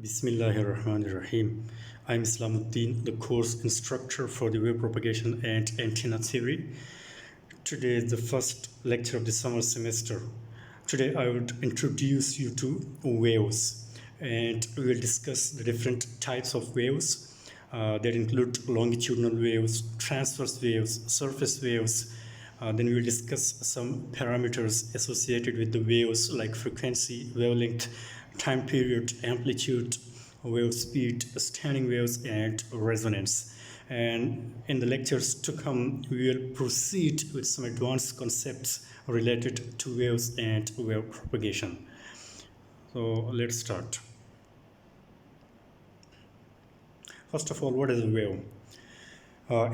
Bismillahirrahmanirrahim. I'm Islamuddin, the course instructor for the wave propagation and antenna theory. Today is the first lecture of the summer semester. Today I would introduce you to waves, and we will discuss the different types of waves that include longitudinal waves, transverse waves, surface waves. Then we will discuss some parameters associated with the waves like frequency, wavelength, time period, amplitude, wave speed, standing waves, and resonance. And in the lectures to come, we will proceed with some advanced concepts related to waves and wave propagation. So let's start. First of all, what is a wave?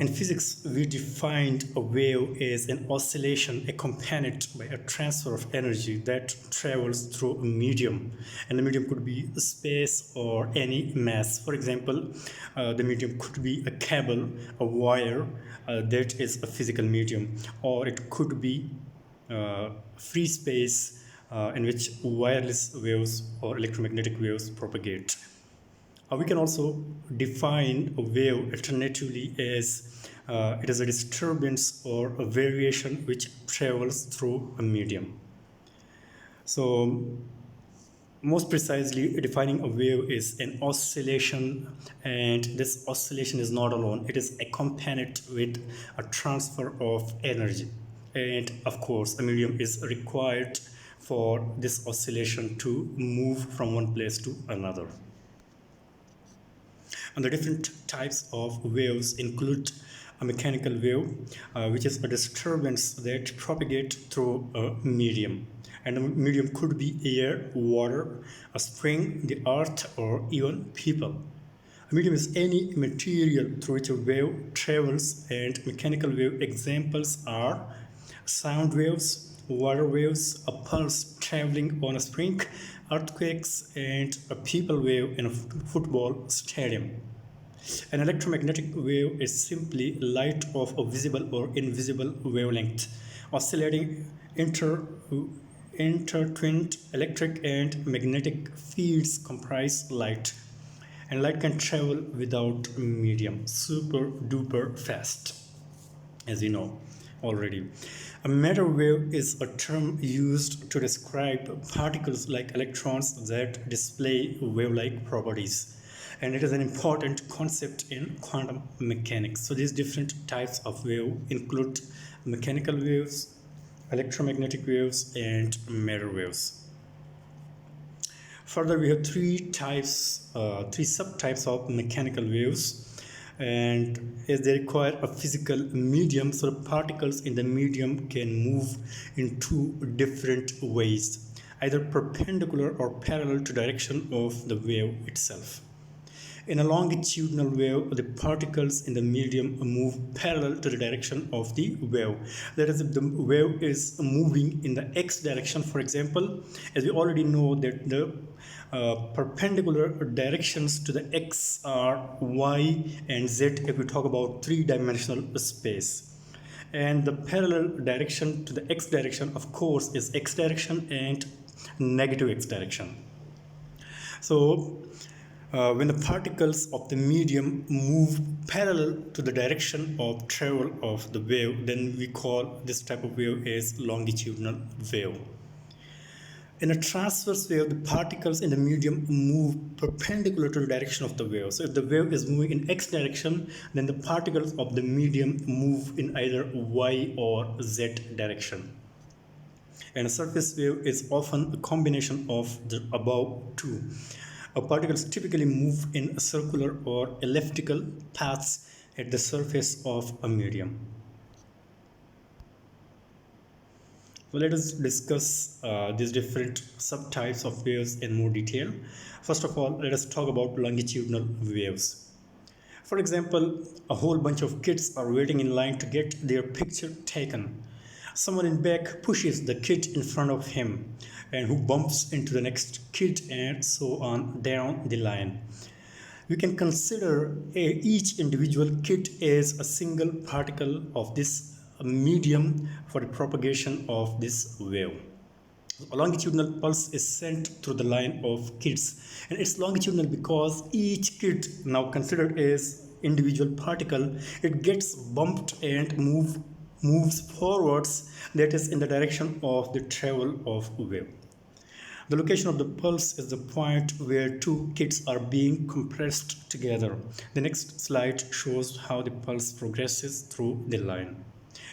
In physics, we defined a wave as an oscillation accompanied by a transfer of energy that travels through a medium. And the medium could be space or any mass. For example, the medium could be a cable, a wire, that is a physical medium. Or it could be free space in which wireless waves or electromagnetic waves propagate. We can also define a wave alternatively as it is a disturbance or a variation which travels through a medium. So most precisely, defining a wave is an oscillation, and this oscillation is not alone. It is accompanied with a transfer of energy. And of course, a medium is required for this oscillation to move from one place to another. And the different types of waves include a mechanical wave, which is a disturbance that propagates through a medium. And the medium could be air, water, a spring, the earth, or even people. A medium is any material through which a wave travels, and mechanical wave examples are sound waves, water waves, a pulse traveling on a spring, earthquakes, and a people wave in a football stadium. An electromagnetic wave is simply light of a visible or invisible wavelength. Oscillating intertwined electric and magnetic fields comprise light. And light can travel without medium, super duper fast, as you know already. A matter wave is a term used to describe particles like electrons that display wave-like properties. And it is an important concept in quantum mechanics. So these different types of wave include mechanical waves, electromagnetic waves, and matter waves. Further, we have three subtypes of mechanical waves, and as they require a physical medium, so the particles in the medium can move in two different ways, either perpendicular or parallel to direction of the wave itself. In a longitudinal wave, the particles in the medium move parallel to the direction of the wave. That is, if the wave is moving in the x direction, for example, as we already know that the perpendicular directions to the x are y and z if we talk about three-dimensional space. And the parallel direction to the x direction, of course, is x direction and negative x direction. So when the particles of the medium move parallel to the direction of travel of the wave, then we call this type of wave as longitudinal wave. In a transverse wave, the particles in the medium move perpendicular to the direction of the wave. So if the wave is moving in x direction, then the particles of the medium move in either y or z direction. And a surface wave is often a combination of the above two. Particles typically move in circular or elliptical paths at the surface of a medium. So let us discuss these different subtypes of waves in more detail. First of all, let us talk about longitudinal waves. For example, a whole bunch of kids are waiting in line to get their picture taken. Someone in back pushes the kid in front of him, and who bumps into the next kid, and so on down the line. We can consider each individual kid as a single particle of this medium for the propagation of this wave. A longitudinal pulse is sent through the line of kids, and it's longitudinal because each kid, now considered as individual particle, it gets bumped and moves forwards, that is in the direction of the travel of wave. The location of the pulse is the point where two kids are being compressed together. The next slide shows how the pulse progresses through the line.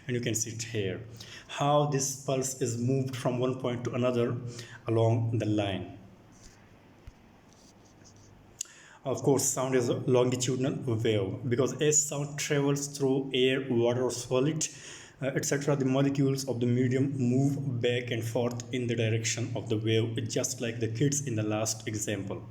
And you can see it here, how this pulse is moved from one point to another along the line. Of course, sound is a longitudinal wave because as sound travels through air, water, or solid, etc., the molecules of the medium move back and forth in the direction of the wave, just like the kids in the last example.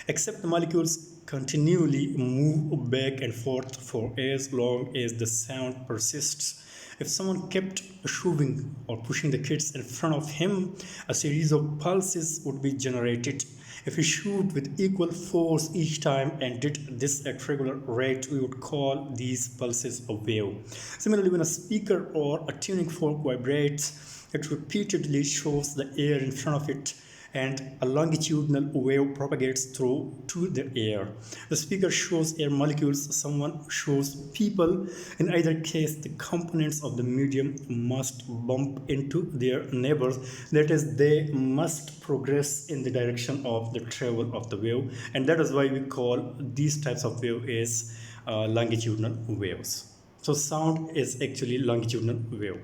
Except the molecules continually move back and forth for as long as the sound persists. If someone kept shoving or pushing the kids in front of him, a series of pulses would be generated. If we shoot with equal force each time and did this at regular rate, we would call these pulses a wave. Similarly, when a speaker or a tuning fork vibrates, it repeatedly shows the air in front of it, and a longitudinal wave propagates through to the air. The speaker shows air molecules, someone shows people. In either case, the components of the medium must bump into their neighbors. That is, they must progress in the direction of the travel of the wave, and that is why we call these types of wave as longitudinal waves. So sound is actually longitudinal wave.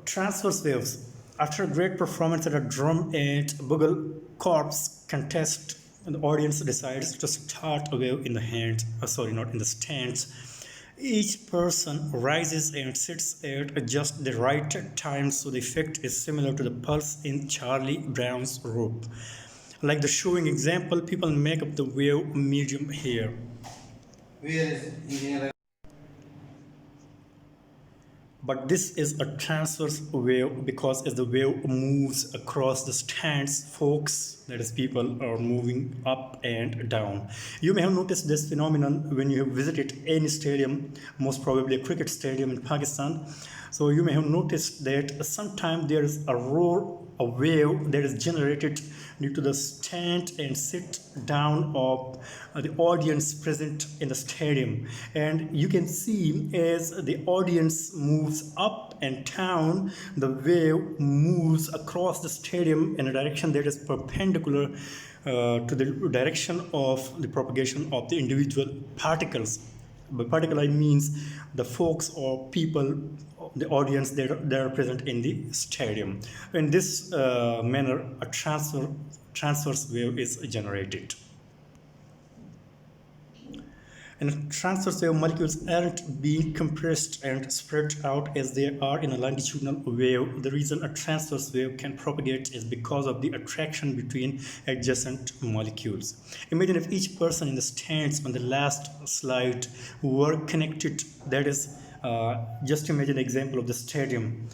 Transverse waves. After a great performance at a drum and bugle corps contest, and the audience decides to start a wave in the not in the stands. Each person rises and sits at just the right time, so the effect is similar to the pulse in Charlie Brown's rope. Like the showing example, people make up the wave medium here. But this is a transverse wave because as the wave moves across the stands, folks, that is people, are moving up and down. You may have noticed this phenomenon when you have visited any stadium, most probably a cricket stadium in Pakistan. So you may have noticed that sometimes there is a wave that is generated due to the stand and sit down of the audience present in the stadium. And you can see as the audience moves up and down, the wave moves across the stadium in a direction that is perpendicular to the direction of the propagation of the individual particles. By particle, I means the folks or people, the audience that are present in the stadium. In this manner, a transverse wave is generated. In a transverse wave, molecules aren't being compressed and spread out as they are in a longitudinal wave. The reason a transverse wave can propagate is because of the attraction between adjacent molecules. Imagine if each person in the stands on the last slide were connected, that is, just imagine an example of the stadium.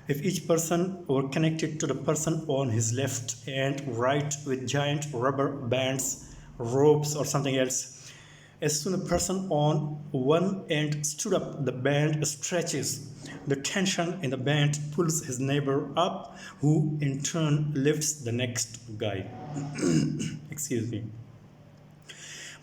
If each person were connected to the person on his left and right with giant rubber bands, ropes, or something else, as soon as a person on one end stood up, the band stretches. The tension in the band pulls his neighbor up, who in turn lifts the next guy. Excuse me.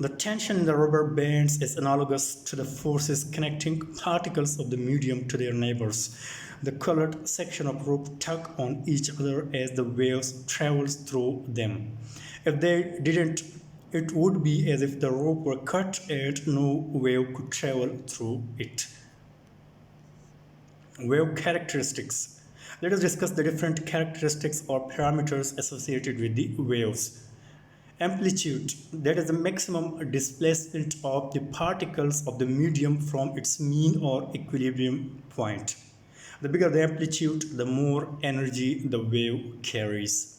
The tension in the rubber bands is analogous to the forces connecting particles of the medium to their neighbors. The colored section of rope tug on each other as the waves travels through them. If they didn't, it would be as if the rope were cut and no wave could travel through it. Wave characteristics. Let us discuss the different characteristics or parameters associated with the waves. Amplitude, that is the maximum displacement of the particles of the medium from its mean or equilibrium point. The bigger the amplitude, the more energy the wave carries.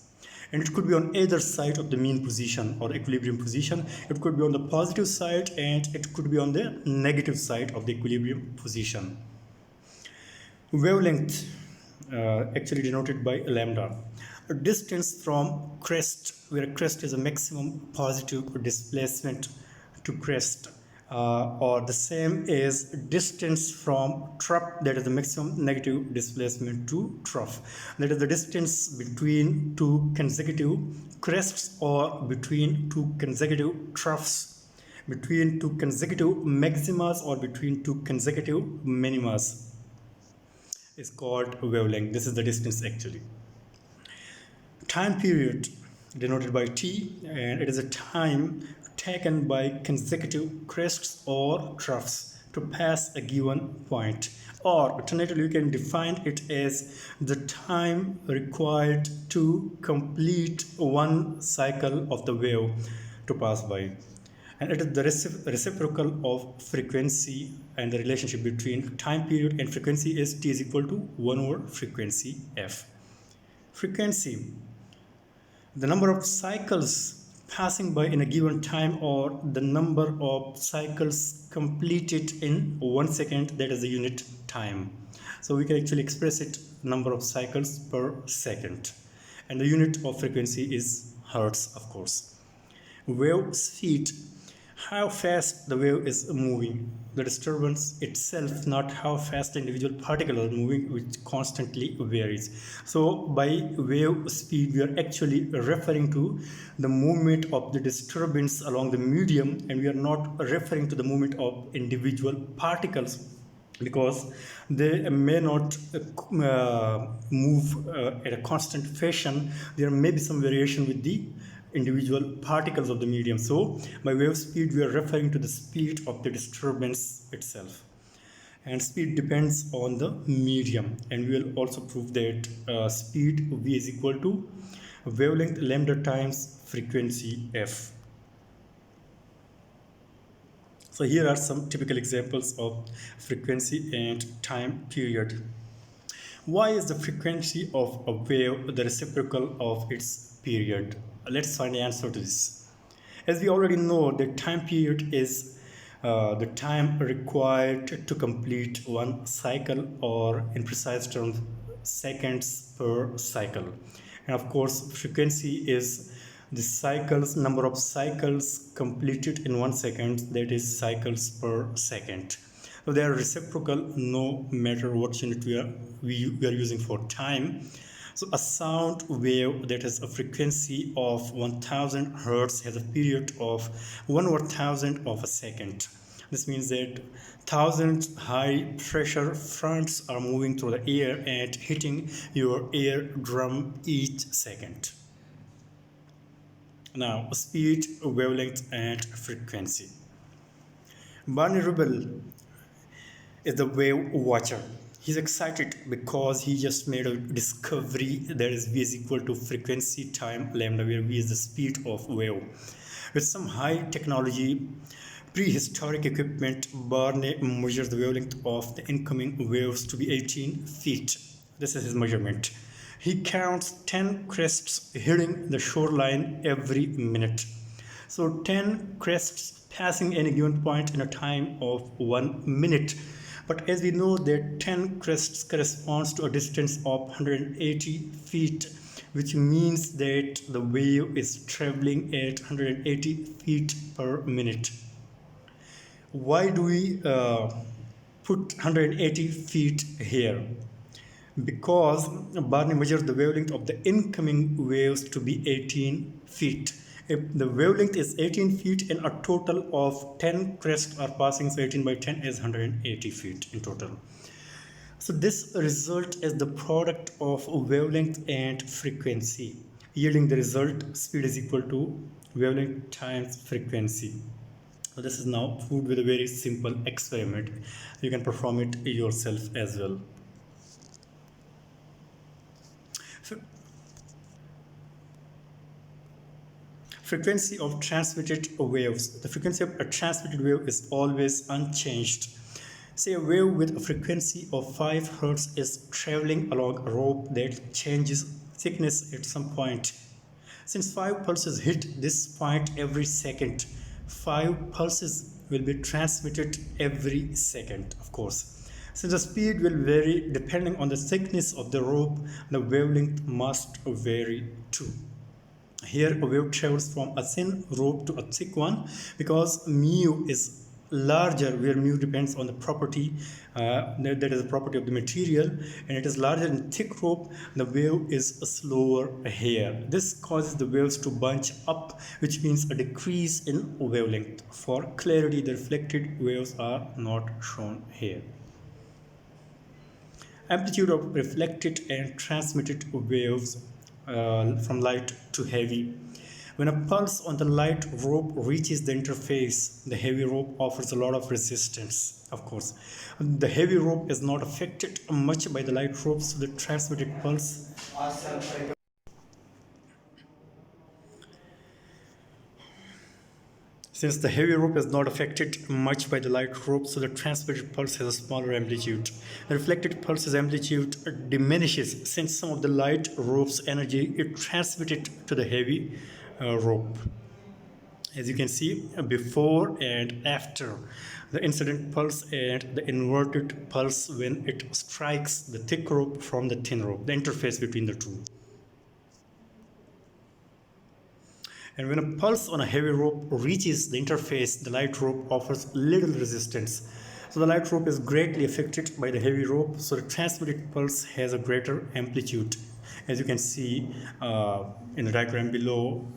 And it could be on either side of the mean position or equilibrium position. It could be on the positive side and it could be on the negative side of the equilibrium position. Wavelength, actually denoted by lambda. A distance from crest, where crest is a maximum positive displacement to crest. or the same as distance from trough, that is the maximum negative displacement to trough. That is the distance between two consecutive crests or between two consecutive troughs, between two consecutive maximas or between two consecutive minimas is called wavelength. This is the distance actually. Time period denoted by T, and it is a time taken by consecutive crests or troughs to pass a given point. Or alternatively, you can define it as the time required to complete one cycle of the wave to pass by. And it is the reciprocal of frequency, and the relationship between time period and frequency is T is equal to 1 over frequency F. Frequency, the number of cycles passing by in a given time, or the number of cycles completed in 1 second, that is the unit time. So we can actually express it number of cycles per second, and the unit of frequency is hertz, of course. Wave speed, how fast the wave is moving. The disturbance itself, not how fast the individual particle are moving, which constantly varies. So by wave speed, we are actually referring to the movement of the disturbance along the medium, and we are not referring to the movement of individual particles, because they may not move at a constant fashion. There may be some variation with the individual particles of the medium. So by wave speed, we are referring to the speed of the disturbance itself, and speed depends on the medium. And we will also prove that speed v is equal to wavelength lambda times frequency f. So here are some typical examples of frequency and time period. Why is the frequency of a wave the reciprocal of its period? Let's find the answer to this. As we already know, the time period is the time required to complete one cycle, or in precise terms, seconds per cycle. And of course, frequency is the cycles, number of cycles completed in 1 second, that is cycles per second. So they are reciprocal no matter what unit we are using for time. So a sound wave that has a frequency of 1000 hertz has a period of 1/1000 of a second. This means that 1000 high pressure fronts are moving through the air and hitting your eardrum each second. Now, speed, wavelength, and frequency. Barney Rubel is the wave watcher. He's excited because he just made a discovery that is v is equal to frequency time lambda, where v is the speed of wave. With some high technology, prehistoric equipment, Barney measures the wavelength of the incoming waves to be 18 feet. This is his measurement. He counts 10 crests hitting the shoreline every minute. So 10 crests passing any given point in a time of 1 minute. But as we know that 10 crests corresponds to a distance of 180 feet, which means that the wave is traveling at 180 feet per minute. Why do we put 180 feet here? Because Barney measured the wavelength of the incoming waves to be 18 feet. If the wavelength is 18 feet and a total of 10 crests are passing, so 18 by 10 is 180 feet in total. So this result is the product of wavelength and frequency, yielding the result speed is equal to wavelength times frequency. So this is now proved with a very simple experiment. You can perform it yourself as well. Frequency of transmitted waves. The frequency of a transmitted wave is always unchanged. Say a wave with a frequency of 5 Hz is traveling along a rope that changes thickness at some point. Since 5 pulses hit this point every second, 5 pulses will be transmitted every second, of course. Since the speed will vary depending on the thickness of the rope, the wavelength must vary too. Here a wave travels from a thin rope to a thick one because mu is larger, where mu depends on the property, that is the property of the material, and it is larger in thick rope, the wave is slower here. This causes the waves to bunch up, which means a decrease in wavelength. For clarity, the reflected waves are not shown here. Amplitude of reflected and transmitted waves from light to heavy. When a pulse on the light rope reaches the interface, the heavy rope offers a lot of resistance, of course. The heavy rope is not affected much by the light rope, so the transmitted pulse Since the heavy rope is not affected much by the light rope, so the transmitted pulse has a smaller amplitude. The reflected pulse's amplitude diminishes since some of the light rope's energy is transmitted to the heavy rope. As you can see, before and after the incident pulse and the inverted pulse when it strikes the thick rope from the thin rope, the interface between the two. And when a pulse on a heavy rope reaches the interface, the light rope offers little resistance. So the light rope is greatly affected by the heavy rope, so the transmitted pulse has a greater amplitude. As you can see in the diagram below,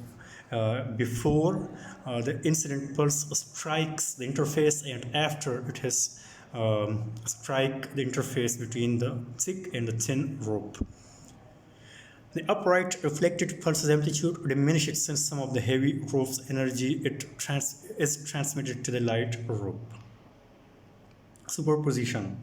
before the incident pulse strikes the interface, and after it has strike the interface between the thick and the thin rope. The upright reflected pulse's amplitude diminishes since some of the heavy rope's energy is transmitted to the light rope. Superposition.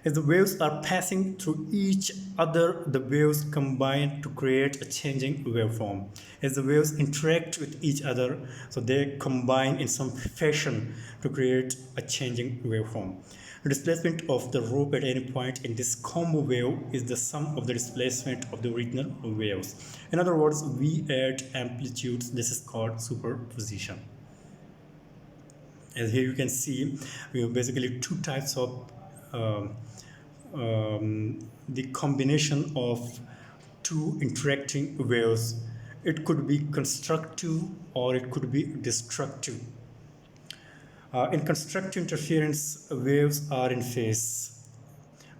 As the waves are passing through each other, the waves combine to create a changing waveform. As the waves interact with each other, so they combine in some fashion to create a changing waveform. The displacement of the rope at any point in this combo wave is the sum of the displacement of the original waves. In other words, we add amplitudes. This is called superposition. As here you can see, we have basically two types of the combination of two interacting waves. It could be constructive or it could be destructive. In constructive interference, waves are in phase.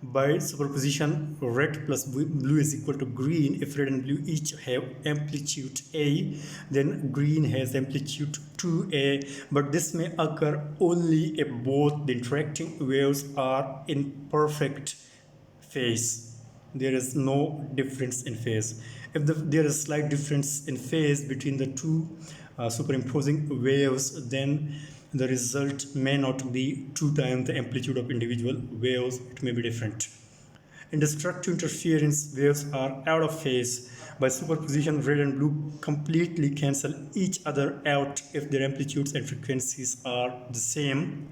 By superposition, red plus blue is equal to green. If red and blue each have amplitude A, then green has amplitude 2A, but this may occur only if both the interacting waves are in perfect phase. There is no difference in phase. If there is slight difference in phase between the two superimposing waves, then the result may not be 2 times the amplitude of individual waves, it may be different. In destructive interference, waves are out of phase. By superposition, red and blue completely cancel each other out if their amplitudes and frequencies are the same,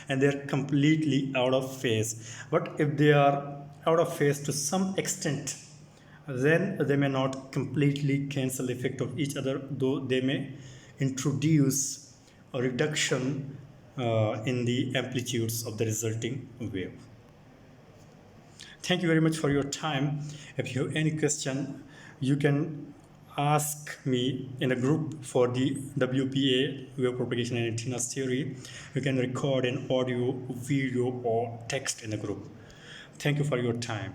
and they are completely out of phase. But if they are out of phase to some extent, then they may not completely cancel the effect of each other, though they may introduce a reduction in the amplitudes of the resulting wave. Thank you very much for your time. If you have any question, you can ask me in a group for the WPA, wave propagation and antennas theory. You can record an audio, video, or text in the group. Thank you for your time.